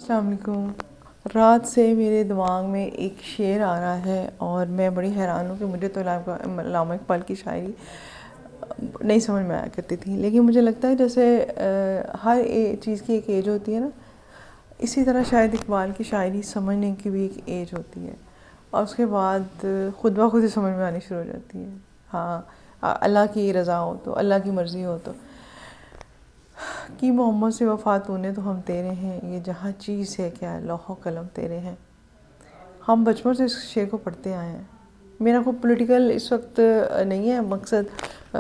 السلام علیکم۔ رات سے میرے دماغ میں ایک شعر آ رہا ہے اور میں بڑی حیران ہوں کہ مجھے تو علامہ اقبال کی شاعری نہیں سمجھ میں آیا کرتی تھی، لیکن مجھے لگتا ہے جیسے ہر چیز کی ایک ایج ہوتی ہے نا، اسی طرح شاید اقبال کی شاعری سمجھنے کی بھی ایک ایج ہوتی ہے، اور اس کے بعد خود بخود ہی سمجھ میں آنی شروع ہو جاتی ہے۔ ہاں، اللہ کی رضا ہو تو، اللہ کی مرضی ہو تو، کہ محمد سے وفا تو نے تو ہم تیرے ہیں، یہ جہاں چیز ہے کیا لوح و قلم تیرے ہیں۔ ہم بچپن سے اس شعر کو پڑھتے آئے ہیں۔ میرا کوئی پولیٹیکل اس وقت نہیں ہے مقصد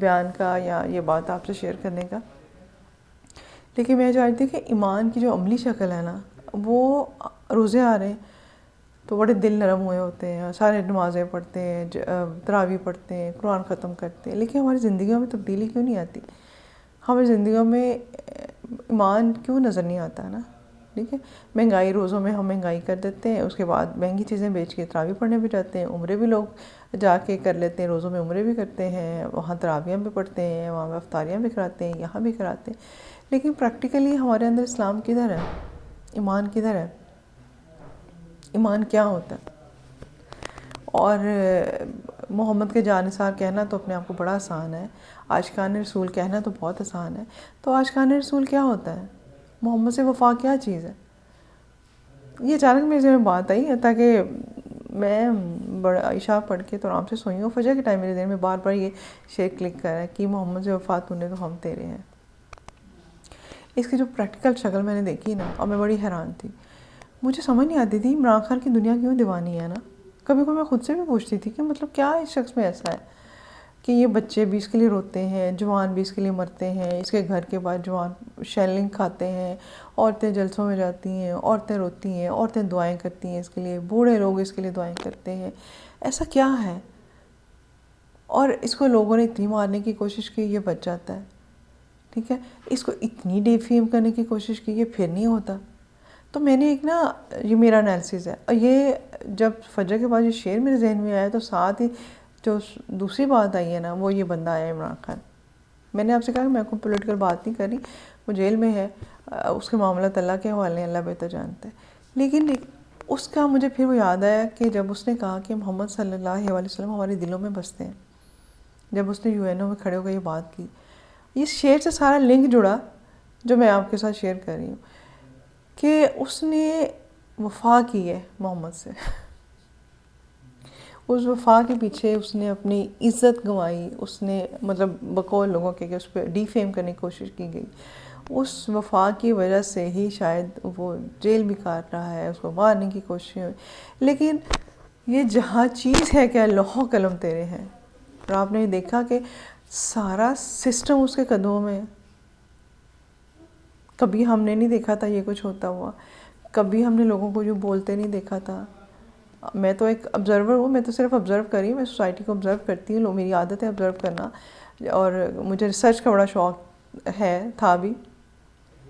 بیان کا یا یہ بات آپ سے شیئر کرنے کا، لیکن میں چاہتی ہوں کہ ایمان کی جو عملی شکل ہے نا، وہ روزے آ رہے ہیں تو بڑے دل نرم ہوئے ہوتے ہیں، سارے نمازیں پڑھتے ہیں، تراویح پڑھتے ہیں، قرآن ختم کرتے ہیں، لیکن ہماری زندگیوں میں تبدیلی کیوں نہیں آتی؟ ہماری زندگیوں میں ایمان کیوں نظر نہیں آتا ہے نا؟ ٹھیک ہے، مہنگائی، روزوں میں ہم مہنگائی کر دیتے ہیں، اس کے بعد مہنگی چیزیں بیچ کے تراویح پڑھنے بھی جاتے ہیں، عمرے بھی لوگ جا کے کر لیتے ہیں، روزوں میں عمرے بھی کرتے ہیں، وہاں تراویحیں بھی پڑھتے ہیں، وہاں پہ افطاریاں بھی کراتے ہیں، یہاں بھی کراتے ہیں، لیکن پریکٹیکلی ہمارے اندر اسلام کدھر ہے؟ ایمان کدھر ہے؟ ایمان کیا ہوتا ہے؟ اور محمد کے جانثار کہنا تو اپنے آپ کو بڑا آسان ہے، عاشقان رسول کہنا تو بہت آسان ہے، تو عاشقان رسول کیا ہوتا ہے؟ محمد سے وفا کیا چیز ہے؟ یہ اچانک میرے ذہن میں بات آئی ہے، تاکہ میں بڑا عشاء پڑھ کے تو آرام سے سوئی ہوں، فجر کے ٹائم میرے ذہن میں بار بار یہ شعر کلک کر رہا ہے کہ محمد سے وفا تو نے تو ہم تیرے ہیں۔ اس کی جو پریکٹیکل شکل میں نے دیکھی نا، اور میں بڑی حیران تھی، مجھے سمجھ نہیں آتی تھی عمران خان کی دنیا کیوں دیوانی ہے نا۔ کبھی کبھی میں خود سے بھی پوچھتی تھی کہ مطلب کیا اس شخص میں ایسا ہے کہ یہ بچے بھی اس کے لیے روتے ہیں، جوان بھی اس کے لیے مرتے ہیں، اس کے گھر کے بعد جوان شیلنگ کھاتے ہیں، عورتیں جلسوں میں جاتی ہیں، عورتیں روتی ہیں، عورتیں دعائیں کرتی ہیں اس کے لیے، بوڑھے لوگ اس کے لیے دعائیں کرتے ہیں، ایسا کیا ہے؟ اور اس کو لوگوں نے اتنی مارنے کی کوشش کی یہ بچ جاتا ہے، ٹھیک ہے، اس کو اتنی ڈیفیم کرنے کی کوشش کی یہ پھر نہیں ہوتا۔ تو میں نے ایک نا، یہ میرا انالیسس ہے، اور یہ جب فجر کے بعد یہ شعر میرے ذہن میں آیا تو ساتھ ہی جو دوسری بات آئی ہے نا، وہ یہ بندہ ہے عمران خان۔ میں نے آپ سے کہا کہ میں کوئی پولیٹیکل بات نہیں کر رہی، وہ جیل میں ہے، اس کے معاملات اللہ کے حوالے ہیں، اللہ بہتر جانتا ہے، لیکن اس کا مجھے پھر وہ یاد آیا کہ جب اس نے کہا کہ محمد صلی اللہ علیہ وسلم ہمارے دلوں میں بستے ہیں، جب اس نے UN میں کھڑے ہو کر یہ بات کی، اس شعر سے سارا لنک جڑا جو میں آپ کے ساتھ شیئر کر رہی ہوں، کہ اس نے وفا کی ہے محمد سے، اس وفا کے پیچھے اس نے اپنی عزت گنوائی، اس نے مطلب بقول لوگوں کے کہ اس پہ ڈی فیم کرنے کی کوشش کی گئی، اس وفا کی وجہ سے ہی شاید وہ جیل بھی کاٹ رہا ہے، اس کو مارنے کی کوشش ہوئی، لیکن یہ جہاں چیز ہے کیا لوح و قلم تیرے ہیں، اور آپ نے دیکھا کہ سارا سسٹم اس کے قدموں میں ہے۔ کبھی ہم نے نہیں دیکھا تھا یہ کچھ ہوتا ہوا، کبھی ہم نے لوگوں کو جو بولتے نہیں دیکھا تھا۔ میں تو ایک آبزرور ہوں، میں تو صرف آبزرو کر رہی ہوں، میں سوسائٹی کو آبزرو کرتی ہوں، میری عادت ہے آبزرو کرنا، اور مجھے ریسرچ کا بڑا شوق ہے، تھا بھی،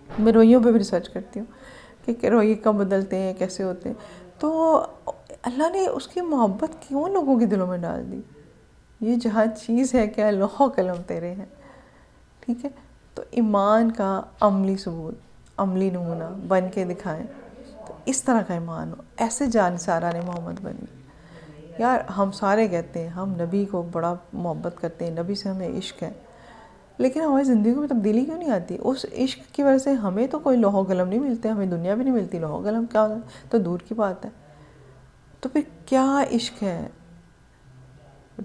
میں رویوں پہ بھی ریسرچ کرتی ہوں کہ رویے کب بدلتے ہیں، کیسے ہوتے ہیں، تو اللہ نے اس کی محبت کیوں لوگوں کے دلوں میں ڈال دی؟ یہ جہاں چیز ہے کیا لوح و قلم تیرے ہیں، ٹھیک ہے، تو ایمان کا عملی ثبوت، عملی نمونہ بن کے دکھائیں، تو اس طرح کا ایمان ہو، ایسے جانثارہ نے محمد بنی۔ یار ہم سارے کہتے ہیں ہم نبی کو بڑا محبت کرتے ہیں، نبی سے ہمیں عشق ہے، لیکن ہماری زندگی میں تبدیلی کیوں نہیں آتی؟ اس عشق کی وجہ سے ہمیں تو کوئی لوح و قلم نہیں ملتے، ہمیں دنیا بھی نہیں ملتی، لوح و قلم کیا تو دور کی بات ہے، تو پھر کیا عشق ہے؟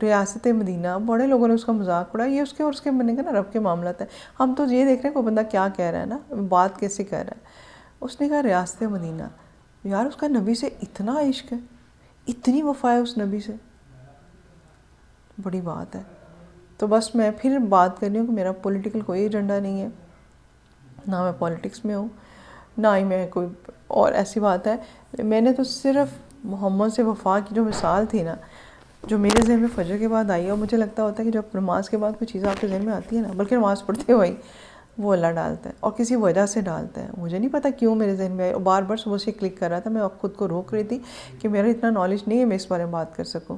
ریاست مدینہ، بڑے لوگوں نے اس کا مذاق اڑایا، یہ اس کے اور اس کے بنے گا نا رب کے معاملات ہیں، ہم تو یہ دیکھ رہے ہیں کوئی بندہ کیا کہہ رہا ہے نا، بات کیسے کہہ رہا ہے۔ اس نے کہا ریاست مدینہ، یار اس کا نبی سے اتنا عشق ہے، اتنی وفا ہے اس نبی سے، بڑی بات ہے۔ تو بس میں پھر بات کر رہی ہوں کہ میرا پولیٹیکل کوئی ایجنڈا نہیں ہے، نہ میں پولیٹکس میں ہوں، نہ ہی میں کوئی اور ایسی بات ہے، میں نے تو صرف محمد سے وفا کی جو مثال تھی نا، جو میرے ذہن میں فجر کے بعد آئی ہے، اور مجھے لگتا ہوتا ہے کہ جب نماز کے بعد کوئی چیز آپ کے ذہن میں آتی ہے نا، بلکہ نماز پڑھتے ہوئی وہ اللہ ڈالتا ہے، اور کسی وجہ سے ڈالتا ہے، مجھے نہیں پتا کیوں میرے ذہن میں آئی، اور بار بار صبح سے کلک کر رہا تھا، میں خود کو روک رہی تھی کہ میرا اتنا نالج نہیں ہے میں اس بارے میں بات کر سکوں،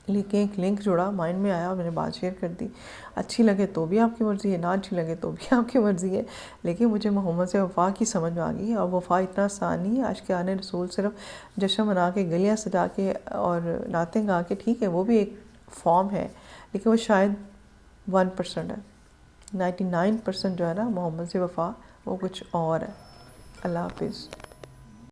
لیکن ایک لنک جڑا، مائنڈ میں آیا اور میں نے بات شیئر کر دی. اچھی لگے تو بھی آپ کی مرضی ہے، نہ اچھی لگے تو بھی آپ کی مرضی ہے. لیکن مجھے محمد سے وفا کی سمجھ میں آ گئی، اور وفا اتنا آسان نہیں ہے. عاشقان رسول صرف جشن منا کے، گلیاں سجا کے اور نعتیں گا کے، ٹھیک ہے وہ بھی ایک فارم ہے، لیکن وہ شاید 1% ہے. 99% جو ہے نا محمد سے وفا، وہ کچھ اور ہے. اللہ حافظ.